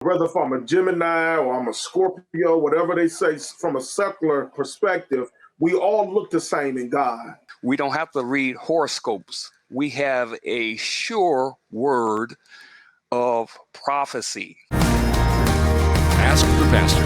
Whether if I'm a Gemini or I'm a Scorpio, whatever they say from a secular perspective, we all look the same in God. We don't have to read horoscopes. We have a sure word of prophecy. Ask the Pastor.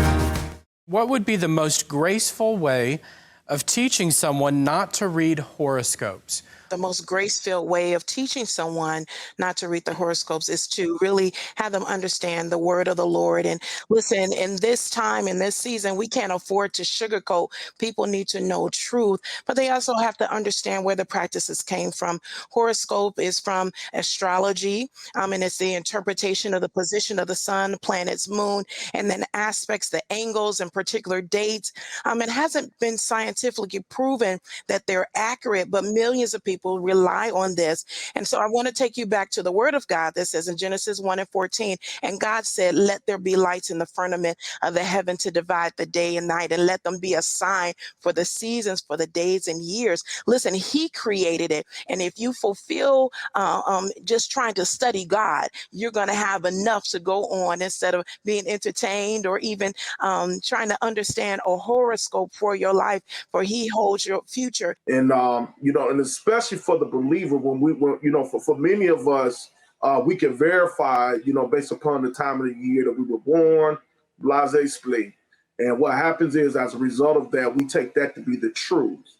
What would be the most graceful way of teaching someone not to read horoscopes? The most grace-filled way of teaching someone not to read the horoscopes is to really have them understand the word of the Lord. And listen, in this time, in this season, we can't afford to sugarcoat. People need to know truth, but they also have to understand where the practices came from. Horoscope is from astrology, and it's the interpretation of the position of the sun, planets, moon, and then aspects, the angles, and particular dates. It hasn't been scientifically proven that they're accurate, but millions of people rely on this. And so I want to take you back to the word of God that says in Genesis 1:14, and God said, let there be lights in the firmament of the heaven to divide the day and night, and let them be a sign for the seasons, for the days and years. Listen, he created it. And if you fulfill just trying to study God, you're going to have enough to go on instead of being entertained or even trying to understand a horoscope for your life, for he holds your future. And, and especially for the believer, for many of us, we can verify, based upon the time of the year that we were born, blase split. And what happens is, as a result of that, we take that to be the truth.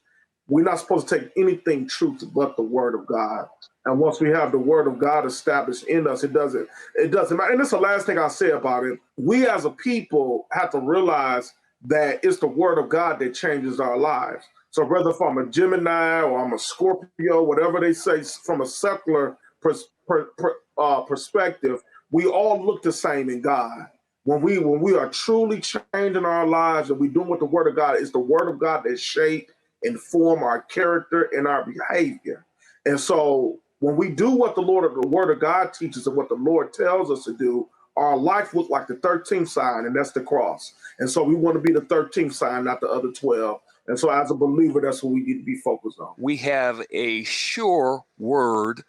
We're not supposed to take anything truth but the word of God. And once we have the word of God established in us, it doesn't matter. And this is the last thing I'll say about it. We as a people have to realize that it's the word of God that changes our lives. So whether if I'm a Gemini or I'm a Scorpio, whatever they say from a secular perspective, we all look the same in God. When we are truly changing our lives and we doing what the word of God is, the word of God that shape and form our character and our behavior. And so when we do what the word of God teaches and what the Lord tells us to do, our life looks like the 13th sign, and that's the cross. And so we want to be the 13th sign, not the other 12. And so as a believer, that's what we need to be focused on. We have a sure word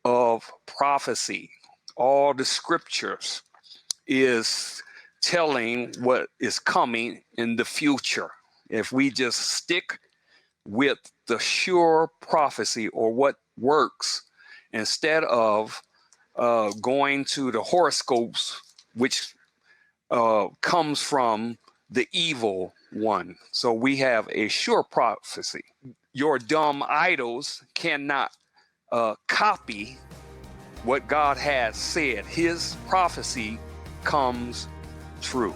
of prophecy. All the scriptures is telling what is coming in the future. If we just stick with the sure prophecy or what works instead of going to the horoscopes, which comes from the evil one. So we have a sure prophecy. Your dumb idols cannot copy what God has said. His prophecy comes true.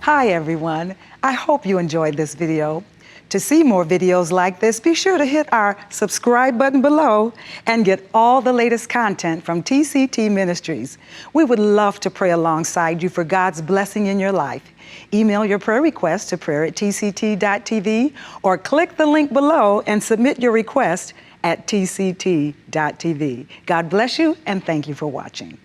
Hi everyone, I hope you enjoyed this video. To see more videos like this, be sure to hit our subscribe button below and get all the latest content from TCT Ministries. We would love to pray alongside you for God's blessing in your life. Email your prayer request to prayer@tct.tv or click the link below and submit your request at tct.tv. God bless you and thank you for watching.